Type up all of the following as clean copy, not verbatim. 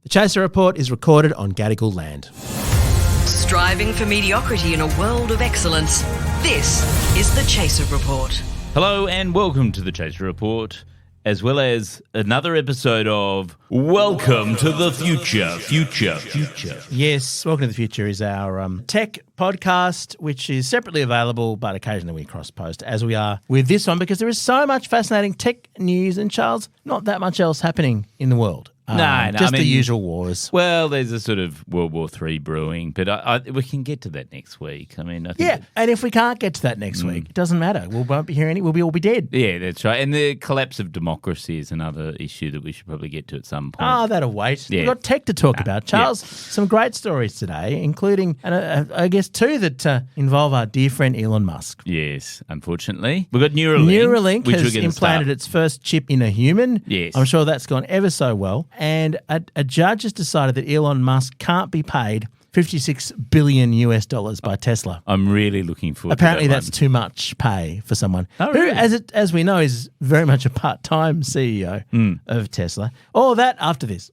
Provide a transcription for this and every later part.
The Chaser Report is recorded on Gadigal land. Striving for mediocrity in a world of excellence. This is the Chaser Report. Hello and welcome to the Chaser Report, as well as another episode of Welcome to the Future. Yes, Welcome to the Future is our tech podcast, which is separately available, but occasionally we cross-post, as we are with this one, because there is so much fascinating tech news and, Charles, not that much else happening in the world. Just the usual wars. Well, there's a sort of World War III brewing, but we can get to that next week. I think and if we can't get to that next week, it doesn't matter. We won't be here we'll all be dead. Yeah, that's right. And the collapse of democracy is another issue that we should probably get to at some point. Oh, that'll wait. Yeah. We've got tech to talk about. Charles, some great stories today, including, I guess, two that involve our dear friend Elon Musk. Yes, unfortunately. We've got Neuralink. Neuralink has implanted its first chip in a human. Yes. I'm sure that's gone ever so well. And a judge has decided that Elon Musk can't be paid $56 billion by Tesla. I'm really looking forward Apparently to that that's too much pay for someone really? who, as we know, is very much a part-time CEO of Tesla. All that after this.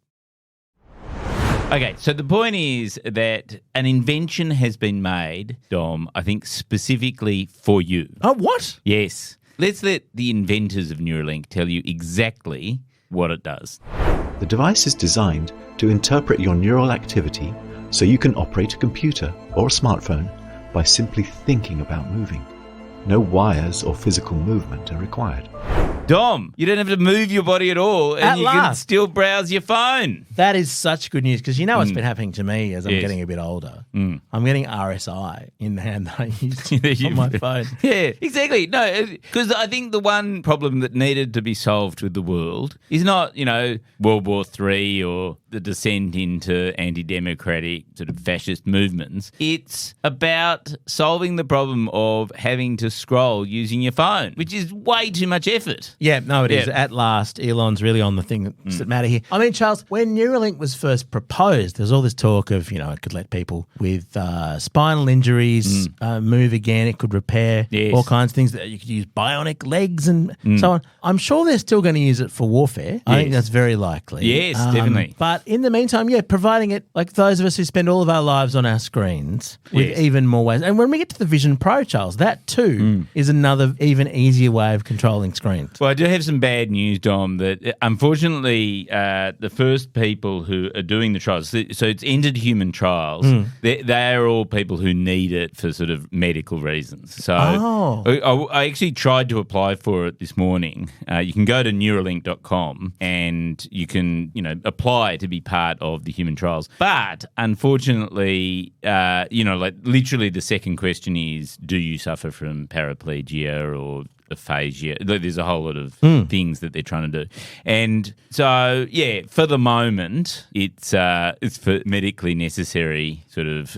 Okay, so the point is that an invention has been made, Dom, I think specifically for you. Oh, what? Yes. Let's let the inventors of Neuralink tell you exactly what it does. The device is designed to interpret your neural activity so you can operate a computer or a smartphone by simply thinking about moving. No wires or physical movement are required. Dom, you don't have to move your body at all and you can still browse your phone. That is such good news because you know what's been happening to me as I'm getting a bit older. I'm getting RSI in the hand that I use on my phone. Yeah, exactly. No, because I think the one problem that needed to be solved with the world is not, World War III or the descent into anti-democratic sort of fascist movements. It's about solving the problem of having to scroll using your phone, which is way too much effort. Yeah, no, it is. At last, Elon's really on the things that matter here. I mean, Charles, when Neuralink was first proposed, there was all this talk of, it could let people with spinal injuries move again. It could repair all kinds of things. That you could use bionic legs and so on. I'm sure they're still going to use it for warfare. I think that's very likely. Yes, definitely. But in the meantime, providing it, like those of us who spend all of our lives on our screens with even more ways. And when we get to the Vision Pro, Charles, that too is another even easier way of controlling screens. Well, I do have some bad news, Dom, that unfortunately the first people who are doing the trials, so it's entered human trials, they are all people who need it for sort of medical reasons. So I actually tried to apply for it this morning. You can go to Neuralink.com and you can, apply to be part of the human trials. But unfortunately, literally the second question is, do you suffer from paraplegia or aphasia? There's a whole lot of things that they're trying to do. And so, for the moment, it's for medically necessary sort of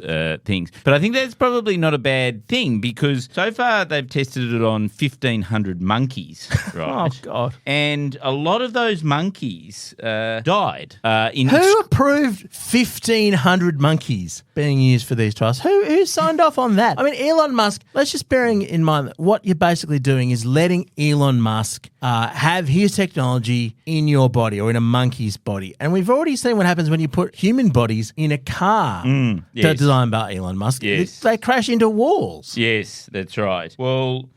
things. But I think that's probably not a bad thing because so far they've tested it on 1,500 monkeys, right? Oh, God. And a lot of those monkeys died. Who approved 1,500 monkeys being used for these trials? Who signed off on that? I mean, Elon Musk, let's just bearing in mind that what you're basically doing is letting Elon Musk have his technology in your body or in a monkey's body. And we've already seen what happens when you put human bodies in a car designed by Elon Musk. Yes. They crash into walls. Yes, that's right. Well,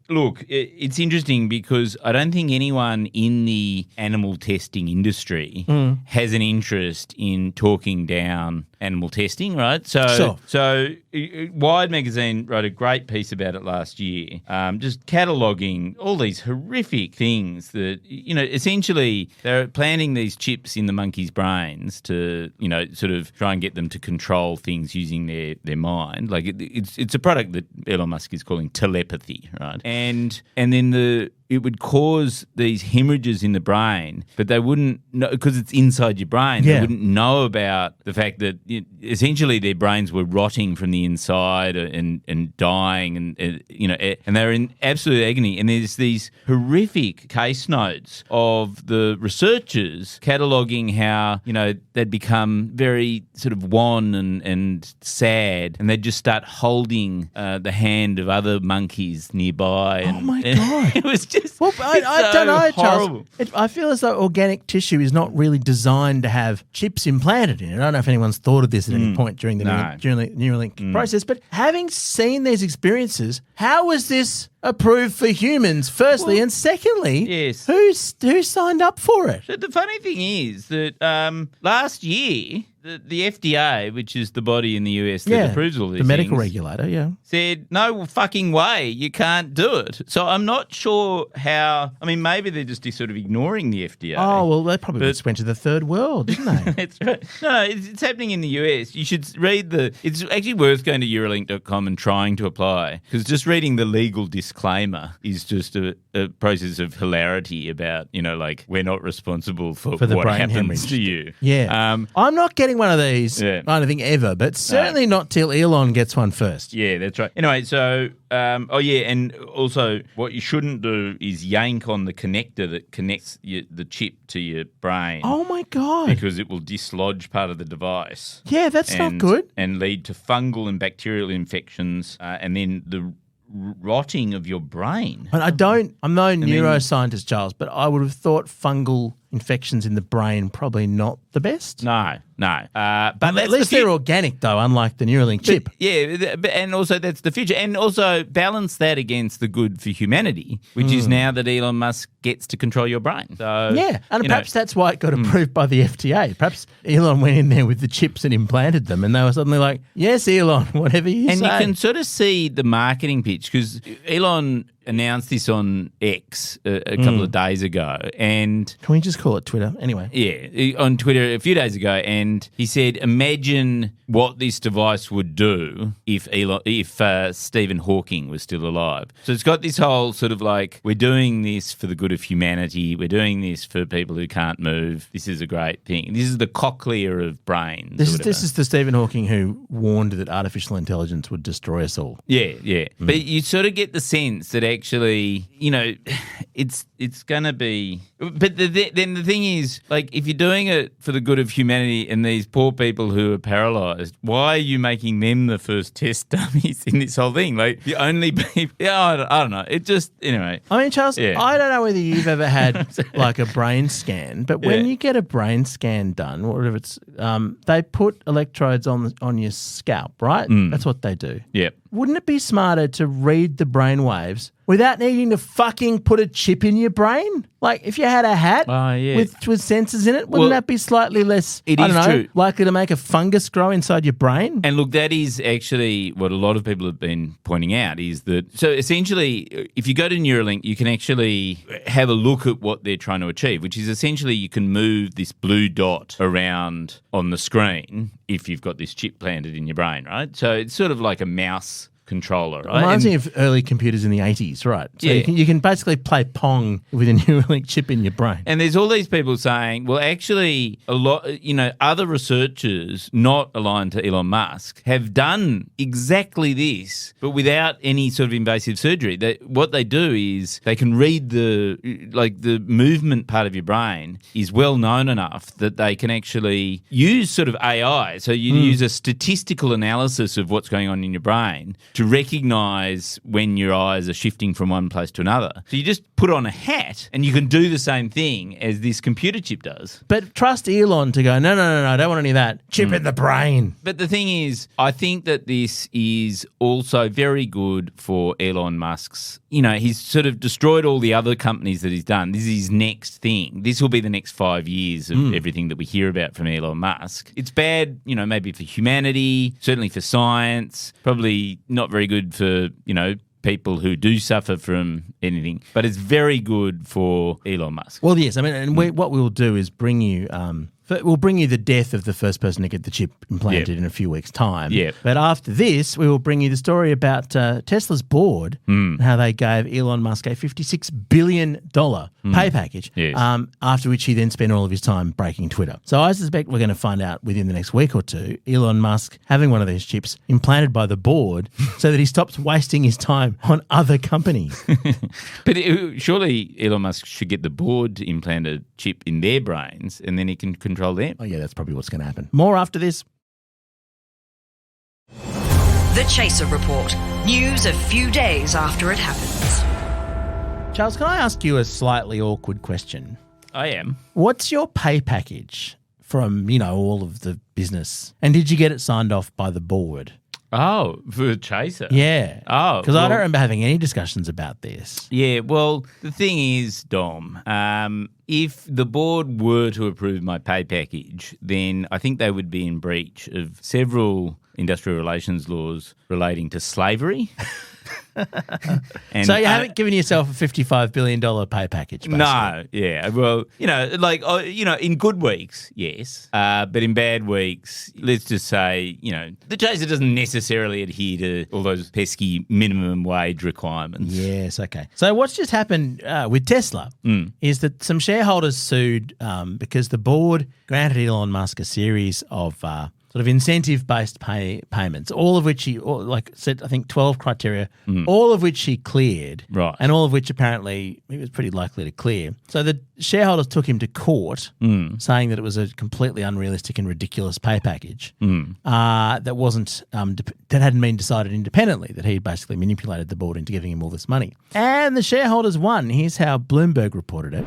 look, it's interesting because I don't think anyone in the animal testing industry has an interest in talking down animal testing, right? So Wired magazine wrote a great piece about it last year, just cataloguing all these horrific things that, essentially they're planting these chips in the monkeys' brains to, sort of try and get them to control things using their mind. Like it's a product that Elon Musk is calling telepathy, right? And then it would cause these hemorrhages in the brain, but they wouldn't know because it's inside your brain. They wouldn't know about the fact that essentially their brains were rotting from the inside and dying, and and they were in absolute agony. And there's these horrific case notes of the researchers cataloguing how they'd become very sort of wan and sad, and they'd just start holding the hand of other monkeys nearby. Oh my God! It was just Well, I don't know, horrible. Charles. I feel as though organic tissue is not really designed to have chips implanted in it. I don't know if anyone's thought of this at any point during the Neuralink process, but having seen these experiences, how was this approved for humans, firstly, and secondly, yes. who signed up for it? So the funny thing is that last year, the FDA, which is the body in the US that approves all these the medical things, regulator, said, no fucking way, you can't do it. So I'm not sure how, I mean, maybe they're just sort of ignoring the FDA. Oh, well, they probably just went to the third world, didn't they? That's right. No, it's happening in the US. You should read it's actually worth going to Neuralink.com and trying to apply, because just reading the legal disclaimer is just a process of hilarity about, like, we're not responsible for the what brain happens hemorrhage. to you. Yeah. I'm not getting one of these, I don't think, ever, but certainly not till Elon gets one first. Yeah, that's right. Anyway, so, and also what you shouldn't do is yank on the connector that connects the chip to your brain. Oh, my God. Because it will dislodge part of the device. Yeah, that's not good. And lead to fungal and bacterial infections, and then the rotting of your brain. And I'm no neuroscientist, Charles, but I would have thought fungal infections in the brain probably not the best. No. But at least they're organic, though, unlike the Neuralink chip. Yeah, and also that's the future. And also balance that against the good for humanity, which is now that Elon Musk gets to control your brain. So yeah, and perhaps that's why it got approved by the FDA. Perhaps Elon went in there with the chips and implanted them, and they were suddenly like, yes, Elon, whatever you say. And you can sort of see the marketing pitch, because Elon announced this on X a couple of days ago, and can we just call it Twitter anyway? Yeah, on Twitter a few days ago, and he said, "Imagine what this device would do if Stephen Hawking was still alive." So it's got this whole sort of like, we're doing this for the good of humanity. We're doing this for people who can't move. This is a great thing. This is the cochlea of brains. This is the Stephen Hawking who warned that artificial intelligence would destroy us all. Yeah. But you sort of get the sense that actually, it's going to be. But then the thing is, like, if you're doing it for the good of humanity and these poor people who are paralyzed, why are you making them the first test dummies in this whole thing? Like, the only people. Yeah, I don't know. It just, anyway. I mean, Charles, I don't know whether you've ever had like a brain scan, but when you get a brain scan done, whatever it's, they put electrodes on your scalp, right? That's what they do. Yep. Wouldn't it be smarter to read the brain waves without needing to fucking put a chip in your brain? Like, if you had a hat with sensors in it, wouldn't that be slightly less, true, likely to make a fungus grow inside your brain? And look, that is actually what a lot of people have been pointing out, is that, so essentially, if you go to Neuralink, you can actually have a look at what they're trying to achieve, which is essentially you can move this blue dot around on the screen if you've got this chip planted in your brain, right? So it's sort of like a mouse controller, right? Reminds me of early computers in the 80s, right? So you can basically play Pong with a Neuralink chip in your brain. And there's all these people saying, well, actually, a lot, other researchers not aligned to Elon Musk have done exactly this, but without any sort of invasive surgery. What they do is they can read the movement part of your brain is well known enough that they can actually use sort of AI. So you use a statistical analysis of what's going on in your brain to recognise when your eyes are shifting from one place to another. So you just put on a hat and you can do the same thing as this computer chip does. But trust Elon to go, no, I don't want any of that. Chip in the brain. But the thing is, I think that this is also very good for Elon Musk's, he's sort of destroyed all the other companies that he's done. This is his next thing. This will be the next 5 years of everything that we hear about from Elon Musk. It's bad, maybe for humanity, certainly for science, probably not very good for, people who do suffer from anything, but it's very good for Elon Musk. Well, yes. I mean, and what we'll do is bring you we'll bring you the death of the first person to get the chip implanted in a few weeks' time. Yep. But after this, we will bring you the story about Tesla's board and how they gave Elon Musk a $56 billion pay package, after which he then spent all of his time breaking Twitter. So I suspect we're going to find out within the next week or two, Elon Musk having one of these chips implanted by the board so that he stops wasting his time on other companies. But surely Elon Musk should get the board to implant a chip in their brains and then he can control them. Oh, yeah, that's probably what's going to happen. More after this. The Chaser Report. News a few days after it happens. Charles, can I ask you a slightly awkward question? I am. What's your pay package from, all of the business? And did you get it signed off by the board? Oh, for Chaser? Yeah. Oh. Because I don't remember having any discussions about this. Yeah, well, the thing is, Dom, if the board were to approve my pay package, then I think they would be in breach of several industrial relations laws relating to slavery. And, so you haven't given yourself a $55 billion pay package, basically? No, yeah. Well, in good weeks, yes. But in bad weeks, let's just say, the Chaser doesn't necessarily adhere to all those pesky minimum wage requirements. Yes, okay. So what's just happened with Tesla is that some shareholders sued because the board granted Elon Musk a series of sort of incentive-based payments, all of which he, said, I think 12 criteria, all of which he cleared, right, and all of which apparently he was pretty likely to clear. So the shareholders took him to court, saying that it was a completely unrealistic and ridiculous pay package that wasn't that hadn't been decided independently, that he basically manipulated the board into giving him all this money. And the shareholders won. Here's how Bloomberg reported it.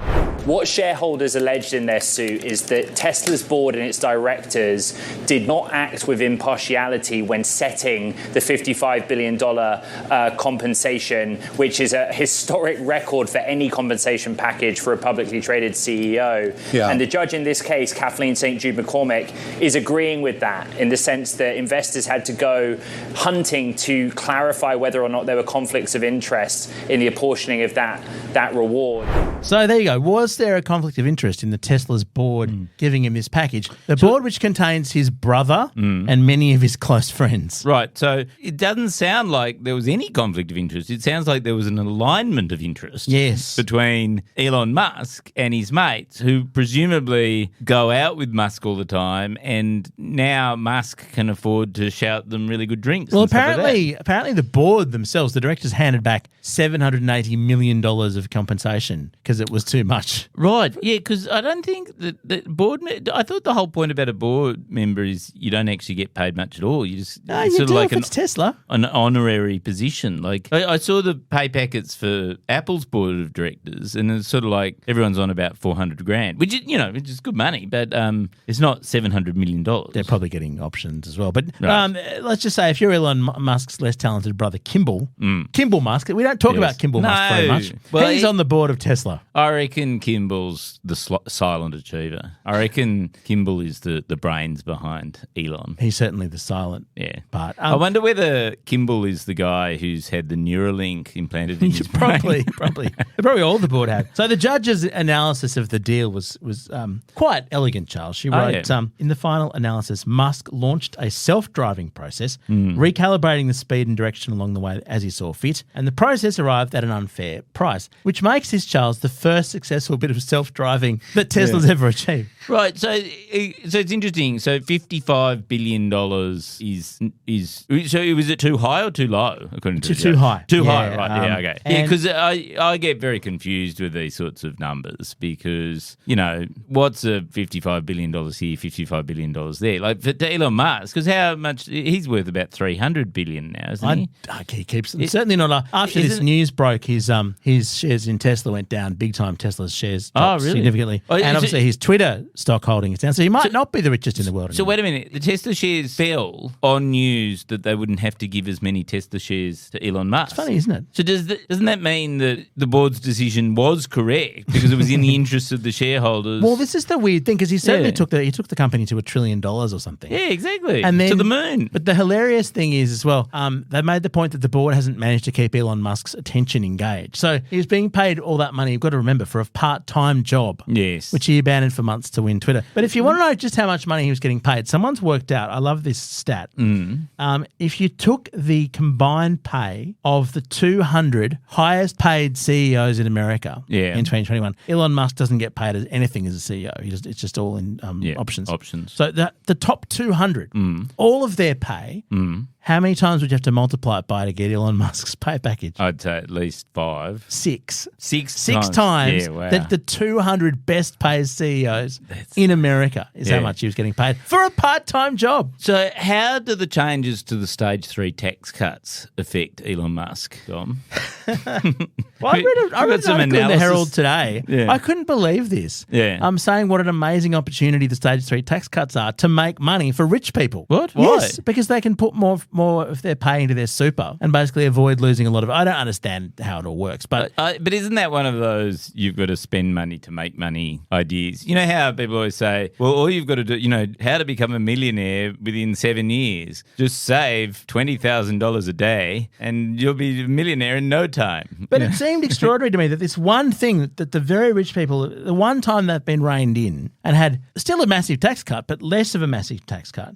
What shareholders alleged in their suit is that Tesla's board and its directors did not act with impartiality when setting the $55 billion compensation, which is a historic record for any compensation package for a publicly traded CEO. Yeah. And the judge in this case, Kathleen St. Jude McCormick, is agreeing with that in the sense that investors had to go hunting to clarify whether or not there were conflicts of interest in the apportioning of that reward. So there you go. Was there a conflict of interest in the Tesla's board giving him this package? The board, which contains his brother and many of his close friends. Right. So it doesn't sound like there was any conflict of interest. It sounds like there was an alignment of interest between Elon Musk and his mates, who presumably go out with Musk all the time, and now Musk can afford to shout them really good drinks. Well, apparently the board themselves, the directors, handed back $780 million of compensation because it was too much. Right. Yeah, because I don't think that I thought the whole point about a board member is you don't actually get paid much at all. You just it's Tesla, an honorary position. Like I saw the pay packets for Apple's board of directors, and it's sort of like everyone's on about $400,000, which is good money, but it's not $700 million. They're probably getting options as well. But let's just say if you're Elon Musk's less talented brother, Kimball Musk, we don't talk about Kimball Musk very much. Well, he's on the board of Tesla. I reckon Kimball's the silent achiever. I reckon Kimball is the brains behind Elon. He's certainly the silent part. I wonder whether Kimball is the guy who's had the Neuralink implanted in his brain. Probably all the board have. So the judge's analysis of the deal was quite elegant, Charles. She wrote, in the final analysis, Musk launched a self-driving process, recalibrating the speed and direction along the way as he saw fit, and the process arrived at an unfair price, which makes this, Charles, the first successful bit of self-driving that Tesla's ever achieved. Right, so it's interesting. So $55 billion is so was it too high or too low? According to too high. Too high, right? Okay. Yeah, because I get very confused with these sorts of numbers because what's a $55 billion here, $55 billion there? Like for Elon Musk, because how much he's worth about $300 billion now, isn't he? He keeps certainly not. After this news broke, his shares in Tesla went down big time. Tesla's shares dropped significantly, and obviously his Twitter stock holding is down. So he might not be the richest in the world. So wait a minute, the Tesla shares fell on news that they wouldn't have to give as many Tesla shares to Elon Musk. It's funny, isn't it? So doesn't that mean that the board's decision was correct because it was in the interests of the shareholders? Well, this is the weird thing because he certainly took the company to $1 trillion or something. Yeah, exactly. And then, to the moon. But the hilarious thing is as well, they made the point that the board hasn't managed to keep Elon Musk's attention engaged. So he was being paid all that money, you've got to remember, for a part-time job. Yes. Which he abandoned for months to win Twitter. But if you want to know just how much money he was getting paid, someone's worked out, I love this stat, if you took the combined pay of the 200 highest paid CEOs in America in 2021, Elon Musk doesn't get paid as anything as a CEO. It's just all in options. So the top 200, all of their pay, how many times would you have to multiply it by to get Elon Musk's pay package? I'd say at least 5. Six Yeah, times wow. that the 200 best paid CEOs in America is how much he was getting paid for a part-time job. So how do the changes to the stage 3 tax cuts affect Elon Musk, Dom? Well, I read some article in the Herald today. Yeah. I couldn't believe this. Yeah. I'm saying what an amazing opportunity the stage 3 tax cuts are to make money for rich people. What? Why? Yes, because they can put more of their pay into their super and basically avoid losing a lot of it. I don't understand how it all works, but But isn't that one of those you've got to spend money to make money ideas? You know how people always say, well, all you've got to do, how to become a millionaire within 7 years. Just save $20,000 a day and you'll be a millionaire in no time. But it seemed extraordinary to me that this one thing that the very rich people, the one time they've been reined in and had still a massive tax cut, but less of a massive tax cut.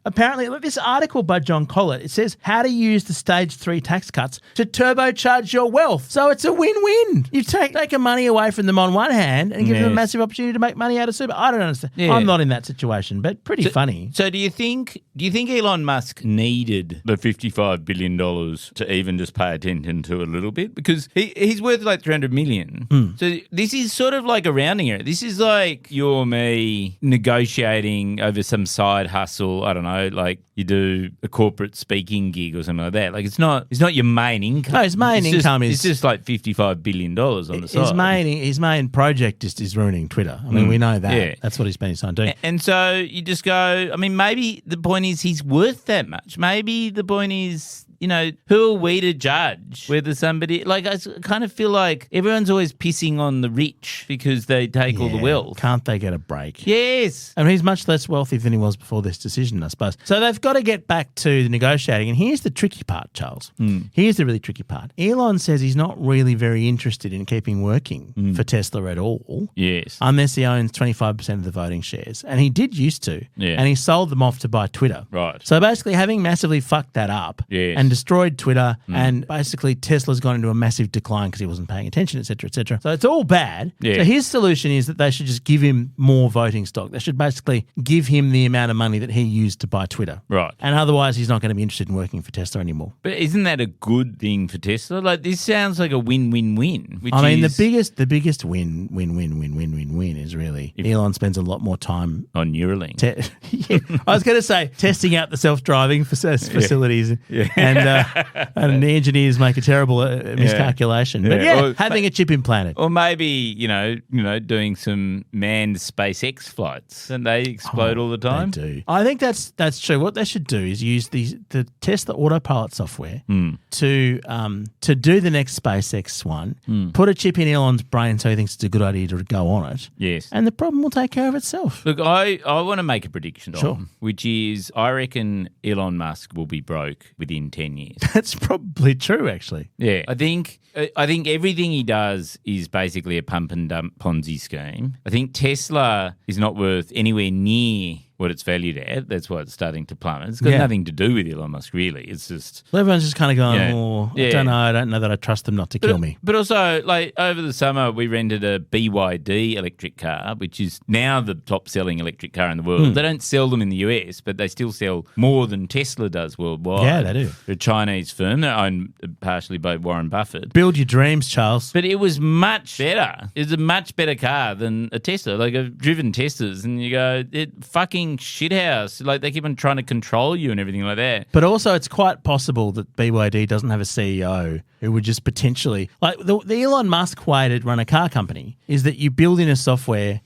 Apparently, look, this article by John Collett, it says how to use the stage 3 tax cuts to turbocharge your wealth. So it's a win-win. You take the money away from them on one hand and give them a massive opportunity to make money out of super. I don't understand. Yeah. I'm not in that situation, but pretty funny. So do you think Elon Musk needed the $55 billion to even just pay attention to a little bit? Because he's worth like $300 million. So this is sort of like a rounding error. This is like you or me negotiating over some side hustle. I don't know, like you do a corporate speaking gig or something like that. Like it's not your main income. No, his main income it's just like $55 billion on the side. His main project is ruining Twitter. I mean, we know that. Yeah. That's what he's been trying to do. And so you just go, I mean, maybe the point is he's worth that much. Maybe the point is, who are we to judge whether somebody, like I kind of feel like everyone's always pissing on the rich because they take all the wealth. Can't they get a break? Yes. I mean, he's much less wealthy than he was before this decision, I suppose. So they've got to get back to the negotiating. And here's the tricky part, Charles. Here's the really tricky part. Elon says he's not really very interested in keeping working for Tesla at all. Yes. Unless he owns 25% of the voting shares. And he did used to. Yeah. And he sold them off to buy Twitter. Right. So basically having massively fucked that up Yes. and destroyed Twitter and basically Tesla's gone into a massive decline because he wasn't paying attention, et cetera, et cetera. So it's all bad. Yeah. So his solution is that they should just give him more voting stock. They should basically give him the amount of money that he used to buy Twitter. Right. And otherwise he's not going to be interested in working for Tesla anymore. But isn't that a good thing for Tesla? Like this sounds like a win-win-win. I mean, the biggest win is really Elon spends a lot more time on Neuralink. I was going to say testing out the self-driving facilities, and the engineers make a terrible miscalculation. But having a chip implanted, or maybe doing some manned SpaceX flights, and they explode all the time. They do. I think that's true. What they should do is use the Tesla autopilot software to do the next SpaceX one. Put a chip in Elon's brain so he thinks it's a good idea to go on it. Yes, and the problem will take care of itself. Look, I want to make a prediction, Sure. which is I reckon Elon Musk will be broke within 10 years. That's probably true, actually. Yeah, I think everything he does is basically a pump and dump Ponzi scheme. I think Tesla is not worth anywhere near what it's valued at. That's why it's starting to plummet. It's got nothing to do with Elon Musk, really. It's just... Well, everyone's just kind of going, I don't know that I trust them not to kill me. But also, like, over the summer, we rented a BYD electric car, which is now the top-selling electric car in the world. They don't sell them in the US, but they still sell more than Tesla does worldwide. Yeah, they do. They're a Chinese firm. They're owned partially by Warren Buffett. Build your dreams, Charles. But it was much better. It was a much better car than a Tesla. Like, I've driven Teslas, and you go, it fucking shithouse. Like, they keep on trying to control you and everything like that. But also, it's quite possible that BYD doesn't have a CEO who would just potentially... Like, the Elon Musk way to run a car company is that you build in a software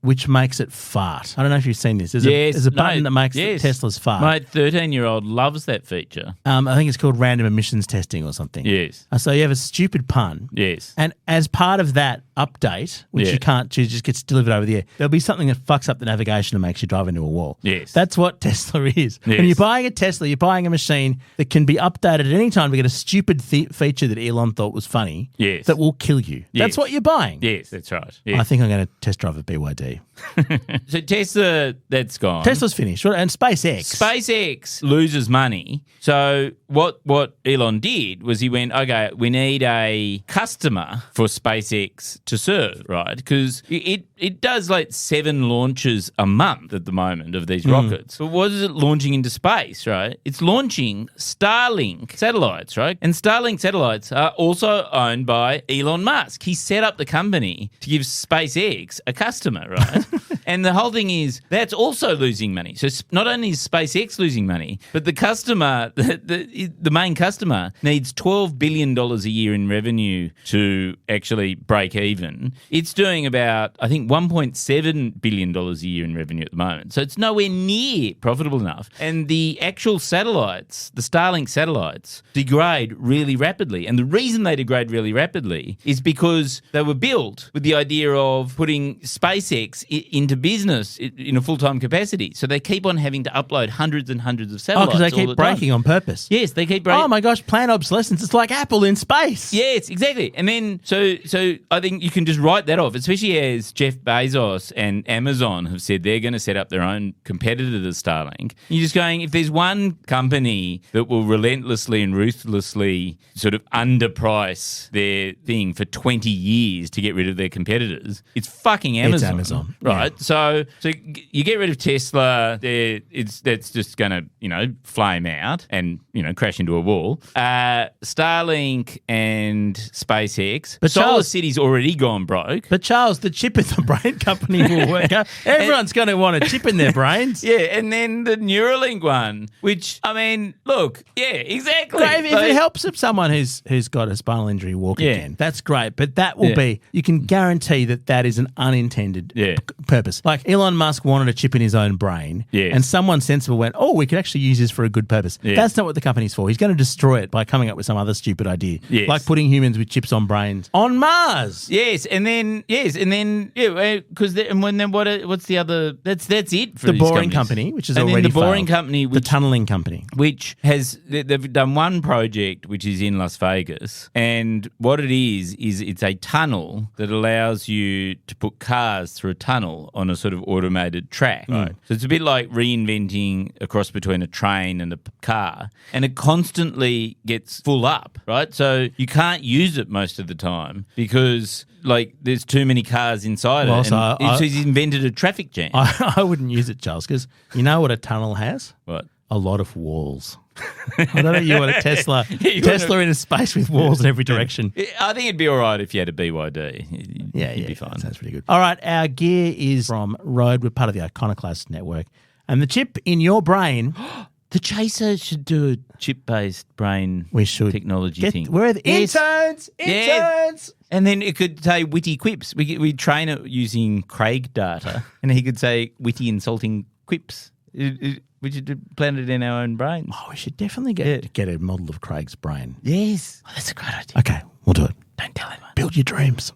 which makes it fart. I don't know if you've seen this. There's a button that makes Tesla's fart. My 13-year-old loves that feature. I think it's called random emissions testing or something. Yes. So you have a stupid pun. Yes. And as part of that update, which you can't choose, just gets delivered over the air, there'll be something that fucks up the navigation and makes you drive into a wall. Yes. That's what Tesla is. Yes. When you're buying a Tesla, you're buying a machine that can be updated at any time to get a stupid feature that Elon thought was funny that will kill you. Yes. That's what you're buying. Yes, that's right. Yes. I think I'm going to test drive a BYD. So Tesla, that's gone. Tesla's finished. And SpaceX loses money. So what Elon did was he went, okay, we need a customer for SpaceX to serve, right? Because it does like 7 launches a month at the moment of these rockets. But what is it launching into space, right? It's launching Starlink satellites, right? And Starlink satellites are also owned by Elon Musk. He set up the company to give SpaceX a customer, right? And the whole thing is that's also losing money. So not only is SpaceX losing money, but the customer, the main customer, needs $12 billion a year in revenue to actually break even. It's doing about, I think, $1.7 billion a year in revenue at the moment. So it's nowhere near profitable enough. And the actual satellites, the Starlink satellites, degrade really rapidly. And the reason they degrade really rapidly is because they were built with the idea of putting SpaceX into business in a full-time capacity. So they keep on having to upload hundreds and hundreds of satellites. because they keep breaking on purpose. Yes, they keep breaking. Oh my gosh, planned obsolescence. It's like Apple in space. Yes, exactly. And then, so I think you can just write that off, especially as Jeff Bezos and Amazon have said they're going to set up their own competitor to Starlink. You're just going, if there's one company that will relentlessly and ruthlessly sort of underprice their thing for 20 years to get rid of their competitors, it's fucking Amazon. It's Amazon. Right? Yeah. So you get rid of Tesla, that's just going to, flame out and, crash into a wall. Starlink and SpaceX. But Solar Charles- City's already gone broke. But Charles, the chip in the brain company will work out. Everyone's going to want a chip in their brains. Yeah, and then the Neuralink one, which, look, yeah, exactly. Great, if it helps someone who's got a spinal injury walk again, that's great. But that will be, you can guarantee that is an unintended purpose. Like Elon Musk wanted a chip in his own brain, and someone sensible went, oh, we could actually use this for a good purpose. Yeah. That's not what the company's for. He's going to destroy it by coming up with some other stupid idea, like putting humans with chips on brains on Mars. Yes, and then because what's the other? That's it for The these Boring companies. Company, which is and already then the Boring failed. Company, The Tunneling Company. which they've done one project which is in Las Vegas, and what it is it's a tunnel that allows you to put cars through a tunnel on a sort of automated track. Right. So it's a bit like reinventing a cross between a train and a car, and it constantly gets full up, right? So you can't use it most of the time because there's too many cars inside Well, it. so So he's invented a traffic jam. I wouldn't use it, Charles, because you know what a tunnel has? What? A lot of walls. I don't know you want a Tesla in a space with walls in every direction. I think it'd be all right if you had a BYD. You'd be fine. That sounds pretty good. All right, our gear is from Rode. We're part of the Iconoclast network. And the chip in your brain... The Chaser should do a chip-based brain technology thing. Where are the interns? Yes. And then it could say witty quips. We train it using Craig data, and he could say witty, insulting quips. We should plant it in our own brains. Oh, we should definitely get a model of Craig's brain. Yes. Oh, that's a great idea. Okay, we'll do it. Don't tell anyone. Build your dreams.